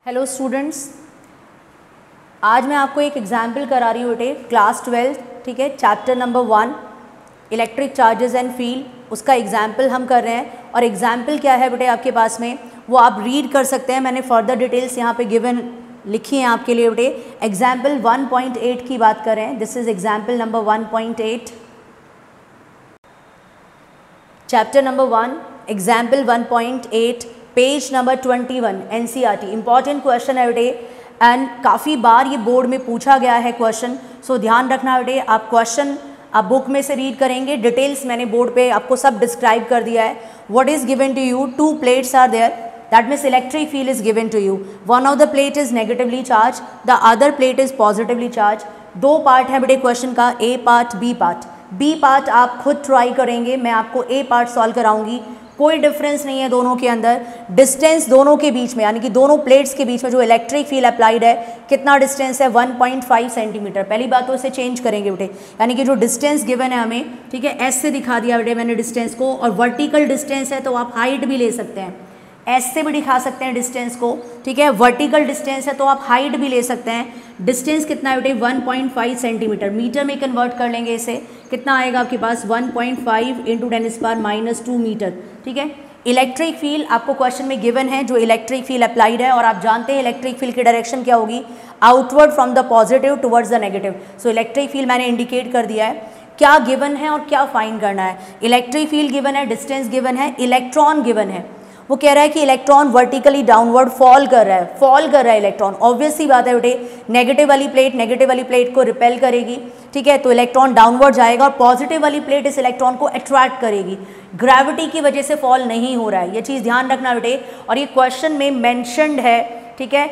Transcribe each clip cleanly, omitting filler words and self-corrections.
Hello students, आज मैं आपको एक एग्जाम्पल करा रही हूँ बेटे क्लास 12, ठीक है, chapter number 1 electric charges and field, उसका एग्जाम्पल हम कर रहे हैं। और एग्जाम्पल क्या है बेटे आपके पास में, वो आप रीड कर सकते हैं। मैंने फर्दर डिटेल्स यहाँ पे गिवन लिखी हैं आपके लिए बेटे। एग्जाम्पल 1.8 की बात कर रहे हैं। This is example number 1.8, chapter number 1, example 1.8, page number 21, NCERT. Important question है बेटे एंड काफ़ी बार ये बोर्ड में पूछा गया है क्वेश्चन, सो ध्यान रखना बेटे। आप क्वेश्चन आप बुक में से रीड करेंगे, डिटेल्स मैंने बोर्ड पे आपको सब डिस्क्राइब कर दिया है। What is given to you, 2 plates are there, that means electric field is given to you. One of the plate is negatively charge, the other plate is positively charge. 2 part है बेटे question का, A part B part. B part आप खुद try करेंगे, मैं आपको ए part solve कराऊंगी। कोई difference नहीं है दोनों के अंदर। डिस्टेंस दोनों के बीच में, यानी कि दोनों प्लेट्स के बीच में जो इलेक्ट्रिक फील्ड अप्लाइड है, कितना डिस्टेंस है, 1.5 सेंटीमीटर। पहली बात तो इसे चेंज करेंगे बेटे, यानी कि जो डिस्टेंस गिवन है हमें, ठीक है, एस से दिखा दिया बेटे मैंने डिस्टेंस को। और वर्टिकल डिस्टेंस है तो आप हाइट भी ले सकते हैं, एस से भी दिखा सकते हैं डिस्टेंस को, ठीक है। वर्टिकल डिस्टेंस है तो आप हाइट भी ले सकते हैं। डिस्टेंस कितना है बेटे, 1.5 सेंटीमीटर। मीटर में कन्वर्ट कर लेंगे इसे, कितना आएगा आपके पास, 1.5 × 10⁻² मीटर, ठीक है। इलेक्ट्रिक फील्ड आपको क्वेश्चन में गिवन है, जो इलेक्ट्रिक फील्ड अप्लाइड है, और आप जानते हैं इलेक्ट्रिक फील्ड की डायरेक्शन क्या होगी, outward from the positive towards the negative. So electric field मैंने इंडिकेट कर दिया है। क्या गिवन है और क्या फाइंड करना है। इलेक्ट्रिक फील्ड गिवन है, डिस्टेंस गिवन है, इलेक्ट्रॉन गिवन है। वो कह रहा है कि इलेक्ट्रॉन वर्टिकली डाउनवर्ड फॉल कर रहा है, फॉल कर रहा है इलेक्ट्रॉन। ऑब्वियस सी बात है बेटे, नेगेटिव वाली प्लेट को रिपेल करेगी, ठीक है, तो इलेक्ट्रॉन डाउनवर्ड जाएगा। और पॉजिटिव वाली प्लेट इस इलेक्ट्रॉन को अट्रैक्ट करेगी। ग्रेविटी की वजह से फॉल नहीं हो रहा है, ये चीज़ ध्यान रखना बेटे। और ये क्वेश्चन में मैंशनड है, ठीक है,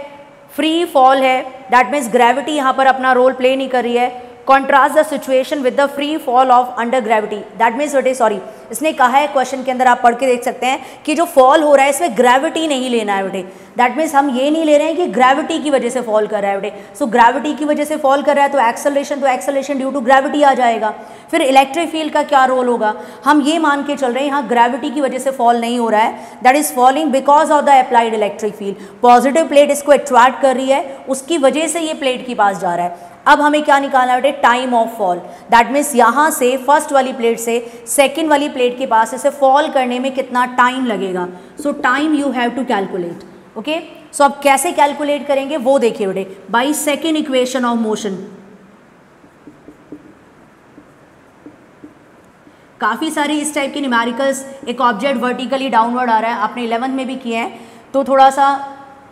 फ्री फॉल है, दैट मीन्स ग्रेविटी यहाँ पर अपना रोल प्ले नहीं कर रही है। Contrast the situation with the free fall of under gravity, that means बेटे, सॉरी, इसने कहा है क्वेश्चन के अंदर, आप पढ़ के देख सकते हैं कि जो फॉल हो रहा है इसमें ग्रेविटी नहीं लेना है बेटे। दैट मीन्स हम ये नहीं ले रहे हैं कि ग्रेविटी की वजह से फॉल कर रहा है बेटे। सो ग्रेविटी की वजह से फॉल कर रहा है तो एक्सेलरेशन ड्यू टू ग्रेविटी आ जाएगा। फिर इलेक्ट्रिक फील्ड का क्या रोल होगा, हम ये मान के चल रहे हैं यहाँ ग्रेविटी की वजह से फॉल नहीं हो रहा है, that is falling because of the applied electric field. Positive plate इसको अट्रैक्ट कर रही है, उसकी वजह से ये प्लेट के पास जा रहा है। अब हमें क्या निकालना है बेटे, time of fall. That means यहाँ से फर्स्ट वाली प्लेट से सेकंड वाली प्लेट के पास इसे फॉल करने में कितना टाइम लगेगा। So time you have to calculate, okay. So अब कैसे कैलकुलेट करेंगे वो देखिए बेटे, by second equation of motion. काफ़ी सारी इस टाइप की न्यूमेरिकल्स, एक ऑब्जेक्ट वर्टिकली डाउनवर्ड आ रहा है, आपने 11th में भी किया है, तो थोड़ा सा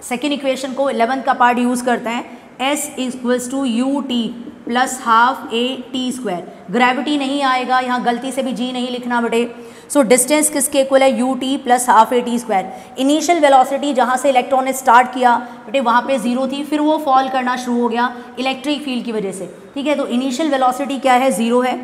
सेकेंड इक्वेशन को 11th का पार्ट यूज़ करते हैं। S equals to u t plus half a t square. Gravity नहीं आएगा यहाँ, गलती से भी जी नहीं लिखना बेटे। सो डिस्टेंस किसके इक्वल है, you t plus half a t square. Initial velocity जहाँ से इलेक्ट्रॉन ने स्टार्ट किया बेटे वहाँ पे 0 थी, फिर वो फॉल करना शुरू हो गया इलेक्ट्रिक फील्ड की वजह से, ठीक है। तो इनिशियल वेलोसिटी क्या है, 0 है।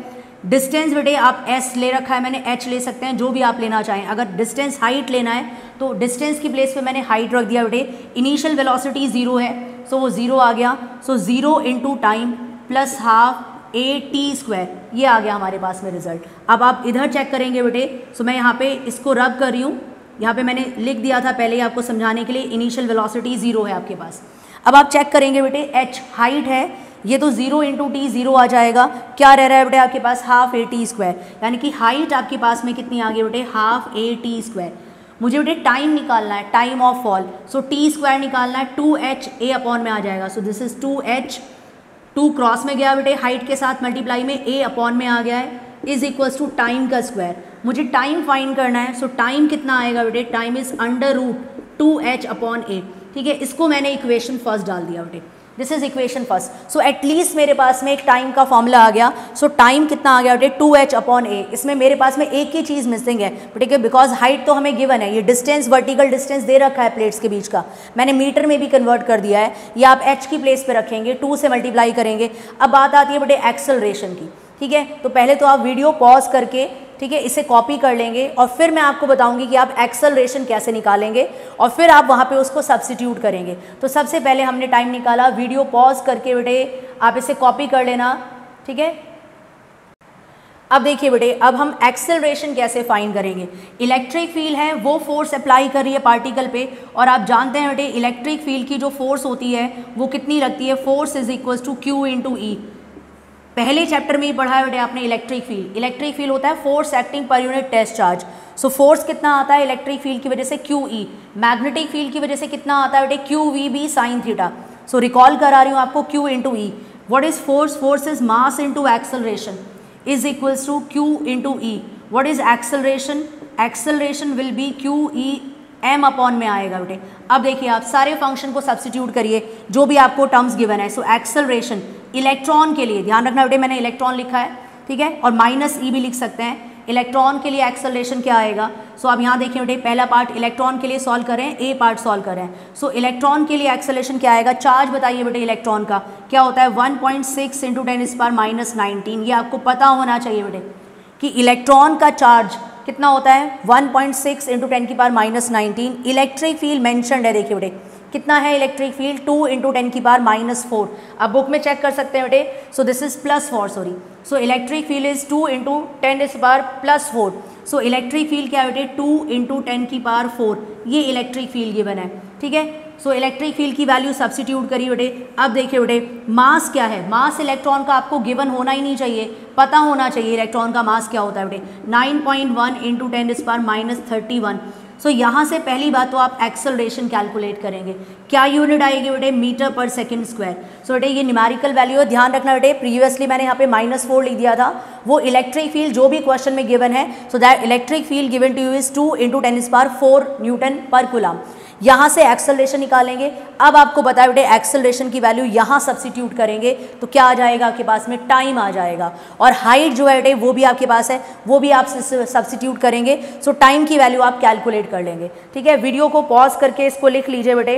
डिस्टेंस बेटे आप s ले रखा है, मैंने h ले सकते हैं, जो भी आप लेना चाहें। अगर डिस्टेंस हाइट लेना है तो डिस्टेंस की प्लेस पे मैंने हाइट रख दिया बेटे। इनिशियल वेलोसिटी 0 है, सो वो 0 आ गया। सो 0 × time plus half a t square, ये आ गया हमारे पास में रिजल्ट। अब आप इधर चेक करेंगे बेटे, सो मैं यहाँ पे इसको रब कर रही हूँ, यहाँ पे मैंने लिख दिया था पहले ही आपको समझाने के लिए, इनिशियल वेलोसिटी 0 है आपके पास। अब आप चेक करेंगे बेटे, h हाइट है, ये तो 0 × t 0 आ जाएगा। क्या रह रहा है बेटे आपके पास, हाफ ए टी स्क्वायर, यानी कि हाइट आपके पास में कितनी आ गई बेटे, हाफ ए टी स्क्वायर। मुझे बेटे टाइम निकालना है, time of fall. So T square निकालना है, 2h a अपॉन में आ जाएगा। So this is 2h, 2 cross में गया बेटे, हाइट के साथ मल्टीप्लाई में a अपॉन में आ गया है, इज इक्वल्स टू टाइम का स्क्वायर। मुझे टाइम फाइंड करना है, सो टाइम कितना आएगा बेटे, time is √2h upon a, ठीक है। इसको मैंने इक्वेशन फर्स्ट डाल दिया बेटे, this is equation first. So at least मेरे पास में एक टाइम का फॉर्मूला आ गया। सो टाइम कितना आ गया बेटे, 2h अपॉन a। इसमें मेरे पास में एक ही चीज़ मिसिंग है बेटे, बिकॉज हाइट तो हमें गिवन है, ये डिस्टेंस वर्टिकल डिस्टेंस दे रखा है प्लेट्स के बीच का, मैंने मीटर में भी कन्वर्ट कर दिया है। ये आप h की प्लेस पे रखेंगे, 2 से मल्टीप्लाई करेंगे। अब बात आती है बेटे एक्सेलरेशन की, ठीक है। तो पहले तो आप वीडियो पॉज करके, ठीक है, इसे कॉपी कर लेंगे और फिर मैं आपको बताऊंगी कि आप एक्सेलरेशन कैसे निकालेंगे और फिर आप वहाँ पे उसको सब्स्टिट्यूट करेंगे। तो सबसे पहले हमने टाइम निकाला, वीडियो पॉज करके बेटे आप इसे कॉपी कर लेना, ठीक है। अब देखिए बेटे, अब हम एक्सेलरेशन कैसे फाइंड करेंगे। इलेक्ट्रिक फील्ड है वो फोर्स अप्लाई कर रही है पार्टिकल पे, और आप जानते हैं बेटे इलेक्ट्रिक फील्ड की जो फोर्स होती है वो कितनी लगती है, force is equal to Q into E. पहले चैप्टर में ही पढ़ा है बेटे आपने इलेक्ट्रिक फील्ड। इलेक्ट्रिक फील्ड होता है फोर्स एक्टिंग पर unit test charge. So force कितना आता है इलेक्ट्रिक फील्ड की वजह से, क्यू ई। मैग्नेटिक फील्ड की वजह से कितना आता है बेटे, q v b sine theta. So recall करा रही हूँ आपको, q into E. What is force, force is mass into acceleration is equals to q into e. What is acceleration? Acceleration will be q e m upon में आएगा बेटे। अब देखिए आप सारे फंक्शन को सब्स्टिट्यूट करिए जो भी आपको टर्म्स गिवन है। सो एक्सेलरेशन इलेक्ट्रॉन के लिए, ध्यान रखना बेटे मैंने इलेक्ट्रॉन लिखा है, ठीक है, और माइनस ई भी लिख सकते हैं। इलेक्ट्रॉन के लिए एक्सेलरेशन क्या आएगा। सो अब यहाँ देखिए बेटे पहला पार्ट इलेक्ट्रॉन के लिए सॉल्व करें, ए पार्ट सॉल्व करें। सो इलेक्ट्रॉन के लिए एक्सेलरेशन क्या आएगा, चार्ज बताइए बेटे इलेक्ट्रॉन का क्या होता है, 1.6 इंटू 10⁻⁻19। ये आपको पता होना चाहिए बेटे कि इलेक्ट्रॉन का चार्ज कितना होता है, 1.6 इंटू 10⁻⁻19। इलेक्ट्रिक फील्ड मैंशनड है, देखिए बेटे कितना है इलेक्ट्रिक फील्ड, 2 इंटू 10⁻⁻4। अब बुक में चेक कर सकते हैं बेटे। So this is +4, sorry. So electric field is 2 into 10⁻+4। So electric field क्या है बेटे, 2 इंटू 10⁻4। ये इलेक्ट्रिक फील्ड गिवन है, ठीक है। सो इलेक्ट्रिक फील्ड की वैल्यू सब्स्टिट्यूट करिए बेटे। अब देखिए बेटे मास क्या है, मास इलेक्ट्रॉन का आपको गिवन होना ही नहीं चाहिए, पता होना चाहिए इलेक्ट्रॉन का मास क्या होता है बेटे, 9.1 इंटू 10⁻31। सो यहाँ से पहली बात तो आप एक्सेलरेशन कैलकुलेट करेंगे, क्या यूनिट आएगी बेटे, मीटर पर सेकंड स्क्वायर। सो बेटे ये न्यूमेरिकल वैल्यू है, ध्यान रखना बेटे। प्रीवियसली मैंने यहाँ पे -4 लिख दिया था, वो इलेक्ट्रिक फील्ड जो भी क्वेश्चन में गिवन है। So that electric field given to you is 2 into 10⁻4 newton per coulomb. यहाँ से एक्सेलरेशन निकालेंगे। अब आपको बताया बेटे एक्सेलरेशन की वैल्यू यहाँ सब्स्टिट्यूट करेंगे तो क्या आ जाएगा आपके पास में, टाइम आ जाएगा। और हाइट जो है बेटे वो भी आपके पास है, वो भी आप सब्स्टिट्यूट करेंगे। सो टाइम की वैल्यू आप कैलकुलेट कर लेंगे, ठीक है। वीडियो को पॉज करके इसको लिख लीजिए बेटे,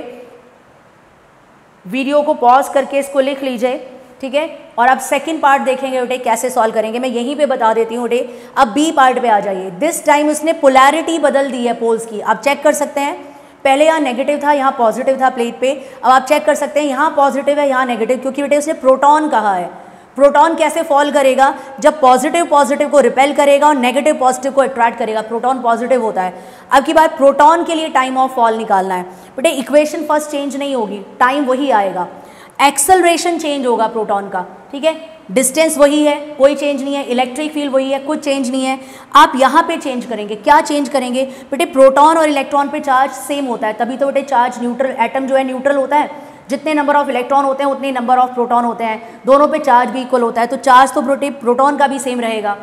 वीडियो को पॉज करके इसको लिख लीजिए, ठीक है। और अब सेकंड पार्ट देखेंगे बेटे कैसे सॉल्व करेंगे, मैं यहीं पे बता देती हूँ बेटे। अब बी पार्ट पे आ जाइए। दिस टाइम उसने पोलैरिटी बदल दी है पोल्स की, आप चेक कर सकते हैं। पहले यहाँ नेगेटिव था, यहाँ पॉजिटिव था प्लेट पे। अब आप चेक कर सकते हैं यहाँ पॉजिटिव है, यहाँ नेगेटिव, क्योंकि बेटे उसने प्रोटॉन कहा है। प्रोटॉन कैसे फॉल करेगा, जब पॉजिटिव पॉजिटिव को रिपेल करेगा और नेगेटिव पॉजिटिव को अट्रैक्ट करेगा। प्रोटॉन पॉजिटिव होता है। अब की बात प्रोटॉन के लिए टाइम ऑफ फॉल निकालना है बेटे। इक्वेशन फर्स्ट चेंज नहीं होगी, टाइम वही आएगा, एक्सेलरेशन चेंज होगा प्रोटॉन का, ठीक है। डिस्टेंस वही है, कोई चेंज नहीं है। इलेक्ट्रिक फील्ड वही है, कुछ चेंज नहीं है। आप यहाँ पे चेंज करेंगे, क्या चेंज करेंगे बेटे, प्रोटॉन और इलेक्ट्रॉन पे चार्ज सेम होता है, तभी तो बेटे चार्ज न्यूट्रल, एटम जो है न्यूट्रल होता है। जितने नंबर ऑफ इलेक्ट्रॉन होते हैं उतने नंबर ऑफ प्रोटॉन होते हैं, दोनों पे चार्ज भी इक्वल होता है, तो चार्ज तो प्रोटॉन का भी सेम रहेगा।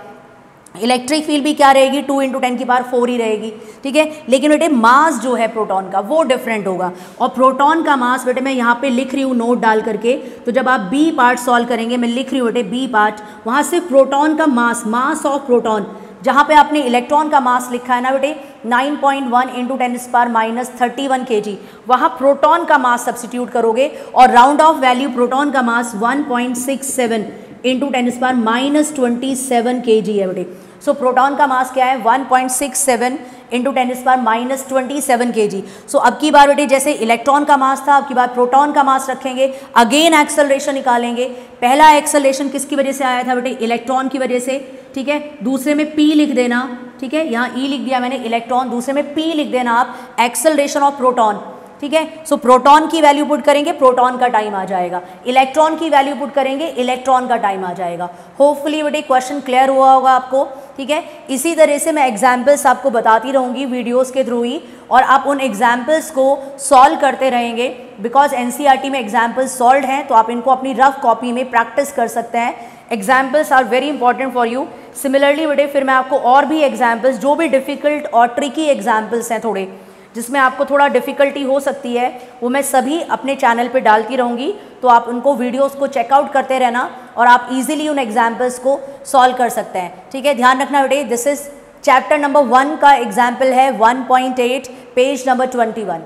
इलेक्ट्रिक फील्ड भी क्या रहेगी, 2 इंटू 10⁻4 ही रहेगी, ठीक है। लेकिन बेटे मास जो है प्रोटॉन का वो डिफरेंट होगा। और प्रोटॉन का मास बेटे मैं यहाँ पे लिख रही हूँ नोट डाल करके, तो जब आप बी पार्ट सॉल्व करेंगे, मैं लिख रही हूँ बेटे बी पार्ट, वहाँ से प्रोटॉन का मास, मास ऑफ प्रोटॉन, जहाँ पे आपने इलेक्ट्रॉन का मास लिखा है ना बेटे 9.1 इंटू 10⁻31 kg, वहाँ प्रोटॉन का मास सब्स्टिट्यूट करोगे और राउंड ऑफ वैल्यू प्रोटॉन का मास 1.67 इंटू 10⁻27 kg है बेटे। सो प्रोटॉन का मास क्या है, 1.67 इंटू 10⁻27 kg। सो अब की बार बेटे जैसे इलेक्ट्रॉन का मास था, अब की बार प्रोटॉन का मास रखेंगे, अगेन एक्सेलरेशन निकालेंगे। पहला एक्सेलरेशन किसकी वजह से आया था बेटे, इलेक्ट्रॉन की वजह से, ठीक है। दूसरे में P लिख देना, ठीक है, यहाँ E लिख दिया मैंने इलेक्ट्रॉन, दूसरे में P लिख देना आप, एक्सेलरेशन ऑफ प्रोटॉन, ठीक है। सो प्रोटॉन की वैल्यू पुट करेंगे, प्रोटॉन का टाइम आ जाएगा। इलेक्ट्रॉन की वैल्यू पुट करेंगे, इलेक्ट्रॉन का टाइम आ जाएगा। होपफुली बेटे क्वेश्चन क्लियर हुआ होगा आपको, ठीक है। इसी तरह से मैं एग्जाम्पल्स आपको बताती रहूँगी वीडियोस के थ्रू ही, और आप उन एग्जाम्पल्स को सॉल्व करते रहेंगे। बिकॉज एनसीईआरटी में एग्जाम्पल्स सॉल्व हैं, तो आप इनको अपनी रफ कॉपी में प्रैक्टिस कर सकते हैं। Examples are very important for you. Similarly बेटे फिर मैं आपको और भी एग्जाम्पल्स, जो भी डिफ़िकल्ट और ट्रिकी एग्जाम्पल्स हैं थोड़े, जिसमें आपको थोड़ा डिफ़िकल्टी हो सकती है, वो मैं सभी अपने चैनल पे डालती रहूँगी। तो आप उनको वीडियोस को चेकआउट करते रहना और आप इजीली उन एग्जाम्पल्स को सॉल्व कर सकते हैं, ठीक है। ध्यान रखना बेटे, दिस इज चैप्टर नंबर 1 का एग्जाम्पल है 1.8 पेज नंबर 21।